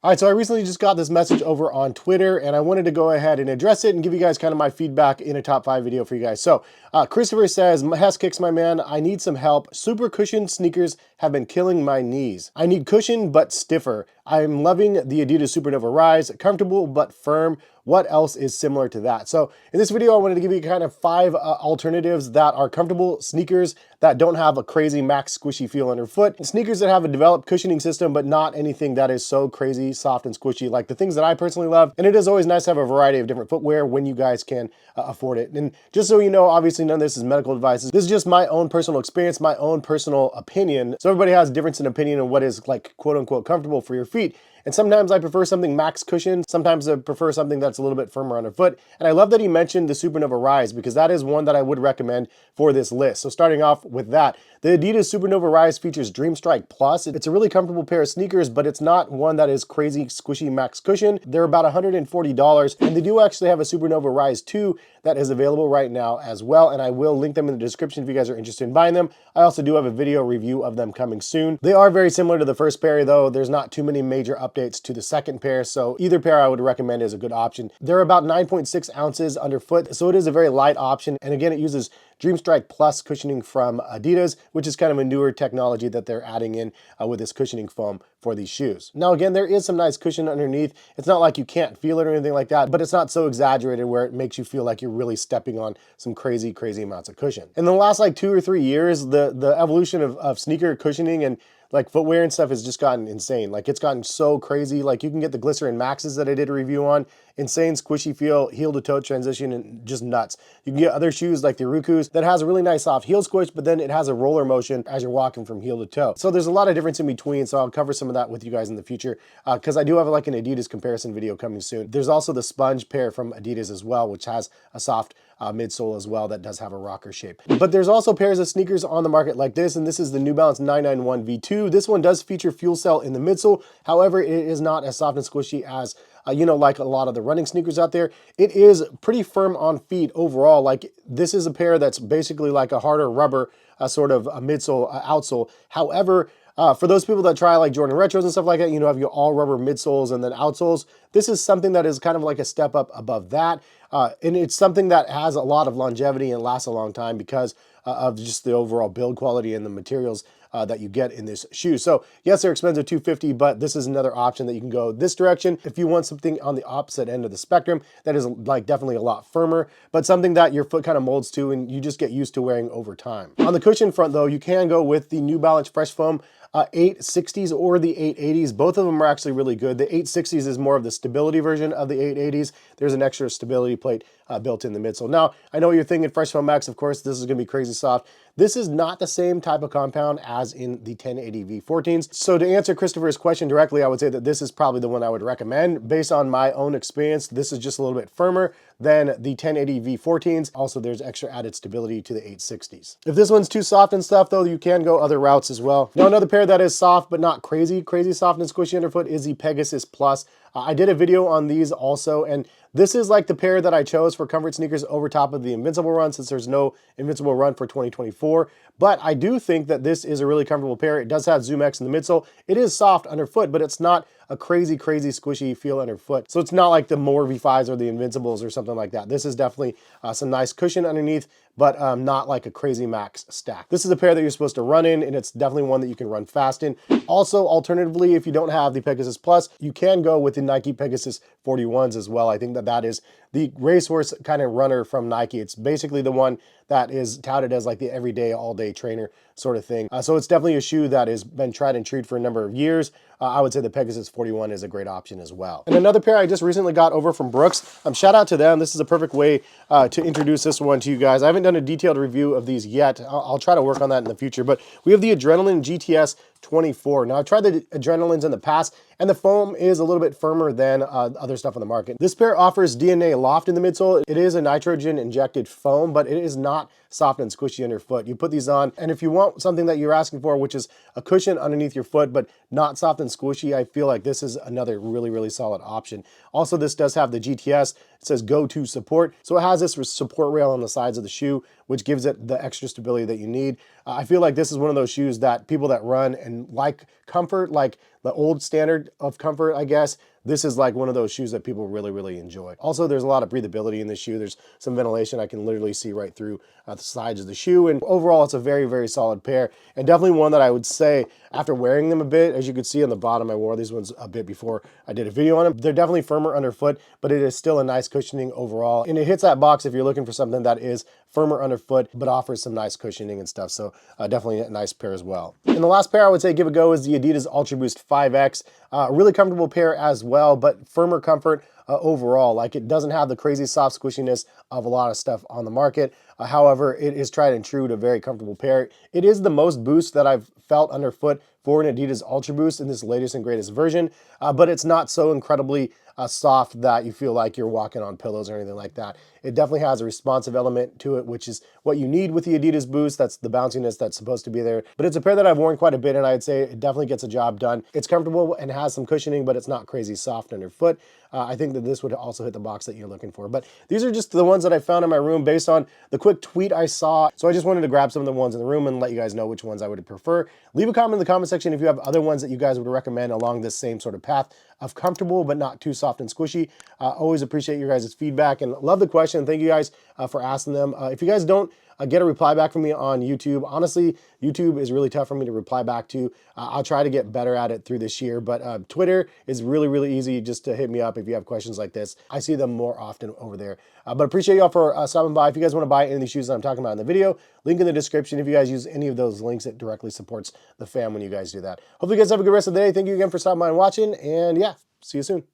All right, so I recently just got this message over on Twitter, and I wanted to go ahead and address it and give you guys kind of my feedback in a top 5 video for you guys. So Christopher says, heskicks, my man, I need some help. Super cushioned sneakers have been killing my knees. I need cushion but stiffer. I'm loving the Adidas Supernova Rise, comfortable but firm. What else is similar to that? So in this video, I wanted to give you kind of 5 alternatives that are comfortable sneakers that don't have a crazy max squishy feel underfoot. Sneakers that have a developed cushioning system, but not anything that is so crazy soft and squishy, like the things that I personally love. And it is always nice to have a variety of different footwear when you guys can afford it. And just so you know, obviously none of this is medical advice. This is just my own personal experience, my own personal opinion. So everybody has a difference in opinion on what is like quote unquote comfortable for your feet. And sometimes I prefer something max cushion. Sometimes I prefer something that's a little bit firmer underfoot. And I love that he mentioned the Supernova Rise because that is one that I would recommend for this list. So starting off with that, the Adidas Supernova Rise features Dream Strike Plus. It's a really comfortable pair of sneakers, but it's not one that is crazy squishy max cushion. They're about $140, and they do actually have a Supernova Rise 2 that is available right now as well, and I will link them in the description if you guys are interested in buying them. I also do have a video review of them coming soon. They are very similar to the first pair though. There's not too many major updates to the second pair, so either pair I would recommend is a good option. They're about 9.6 ounces underfoot, so it is a very light option, and again, it uses Dream Strike Plus cushioning from Adidas, which is kind of a newer technology that they're adding in with this cushioning foam for these shoes. Now again, there is some nice cushion underneath. It's not like you can't feel it or anything like that, but it's not so exaggerated where it makes you feel like you're really stepping on some crazy amounts of cushion. In the last like 2 or 3 years, the evolution of sneaker cushioning and like footwear and stuff has just gotten insane. Like it's gotten so crazy. Like you can get the Glycerin Maxes that I did a review on, insane squishy feel, heel to toe transition, and just nuts. You can get other shoes like the Rukus that has a really nice soft heel squish, but then it has a roller motion as you're walking from heel to toe. So there's a lot of difference in between. So I'll cover some of that with you guys in the future because I do have like an Adidas comparison video coming soon. There's also the sponge pair from Adidas as well, which has a soft midsole as well that does have a rocker shape. But there's also pairs of sneakers on the market like this, and this is the New Balance 991 V2. This one does feature fuel cell in the midsole. However, it is not as soft and squishy as you know, like a lot of the running sneakers out there. It is pretty firm on feet overall. Like this is a pair that's basically like a harder rubber sort of a midsole, outsole. However, for those people that try like Jordan Retros and stuff like that, you know, have your all rubber midsoles and then outsoles, this is something that is kind of like a step up above that. And it's something that has a lot of longevity and lasts a long time because of just the overall build quality and the materials that you get in this shoe. So yes, they're expensive, $250, but this is another option that you can go this direction if you want something on the opposite end of the spectrum that is like definitely a lot firmer, but something that your foot kind of molds to and you just get used to wearing over time. On the cushion front though, you can go with the New Balance Fresh Foam 860s or the 880s. Both of them are actually really good. The 860s is more of the stability version of the 880s. There's an extra stability plate built in the midsole. Now, I know what you're thinking, Fresh Foam Max, of course, this is gonna be crazy soft. This is not the same type of compound as in the 1080 V14s. So to answer Christopher's question directly, I would say that this is probably the one I would recommend. Based on my own experience, this is just a little bit firmer than the 1080 V14s. Also, there's extra added stability to the 860s. If this one's too soft and stuff though, you can go other routes as well. Now, another pair that is soft, but not crazy soft and squishy underfoot is the Pegasus Plus. I did a video on these also, and this is like the pair that I chose for comfort sneakers over top of the Invincible run since there's no Invincible run for 2024. But I do think that this is a really comfortable pair. It does have Zoom X in the midsole. It is soft underfoot, but it's not a crazy squishy feel underfoot. So it's not like the More V5s or the Invincibles or something like that. This is definitely some nice cushion underneath, but not like a crazy max stack. This is a pair that you're supposed to run in, and it's definitely one that you can run fast in. Also, alternatively, if you don't have the Pegasus Plus, you can go with the Nike Pegasus 41s as well. I think that that is the racehorse kind of runner from Nike. It's basically the one that is touted as like the everyday, all-day trainer sort of thing. So it's definitely a shoe that has been tried and true for a number of years. I would say the Pegasus 41 is a great option as well. And another pair I just recently got over from Brooks. Shout out to them. This is a perfect way to introduce this one to you guys. I haven't done a detailed review of these yet. I'll try to work on that in the future, but we have the Adrenaline GTS 24. Now, I've tried the Adrenalines in the past, and the foam is a little bit firmer than other stuff on the market. This pair offers DNA loft in the midsole. It is a nitrogen-injected foam, but it is not soft and squishy underfoot. You put these on, and if you want something that you're asking for, which is a cushion underneath your foot, but not soft and squishy, I feel like this is another really solid option. Also, this does have the GTS. It says go to support. So it has this support rail on the sides of the shoe, which gives it the extra stability that you need. I feel like this is one of those shoes that people that run and like comfort, like the old standard of comfort, I guess, this is like one of those shoes that people really, really enjoy. Also, there's a lot of breathability in this shoe. There's some ventilation. I can literally see right through the sides of the shoe. And overall, it's a very, very solid pair. And definitely one that I would say, after wearing them a bit, as you can see on the bottom, I wore these ones a bit before I did a video on them. They're definitely firmer underfoot, but it is still a nice cushioning overall. And it hits that box if you're looking for something that is firmer underfoot, but offers some nice cushioning and stuff. So definitely a nice pair as well. And the last pair I would say give a go is the Adidas Ultraboost 5X. A really comfortable pair as well, but firmer comfort overall. Like, it doesn't have the crazy soft squishiness of a lot of stuff on the market. However, it is tried and true to a very comfortable pair. It is the most boost that I've felt underfoot for an Adidas Ultraboost in this latest and greatest version, but it's not so incredibly soft that you feel like you're walking on pillows or anything like that. It definitely has a responsive element to it, which is what you need with the Adidas Boost. That's the bounciness that's supposed to be there. But it's a pair that I've worn quite a bit, and I'd say it definitely gets a job done. It's comfortable and has some cushioning, but it's not crazy soft underfoot. I think that this would also hit the box that you're looking for. But these are just the ones that I found in my room based on the quick tweet I saw. So I just wanted to grab some of the ones in the room and let you guys know which ones I would prefer. Leave a comment in the comment section if you have other ones that you guys would recommend along this same sort of path of comfortable but not too soft and squishy. Always appreciate your guys' feedback and love the question. Thank you guys for asking them. If you guys don't get a reply back from me on YouTube, honestly, YouTube is really tough for me to reply back to. I'll try to get better at it through this year, but Twitter is really, really easy just to hit me up if you have questions like this. I see them more often over there. But appreciate y'all for stopping by. If you guys want to buy any of these shoes that I'm talking about in the video, link in the description. If you guys use any of those links, it directly supports the fam when you guys do that. Hopefully you guys have a good rest of the day. Thank you again for stopping by and watching, and yeah, see you soon.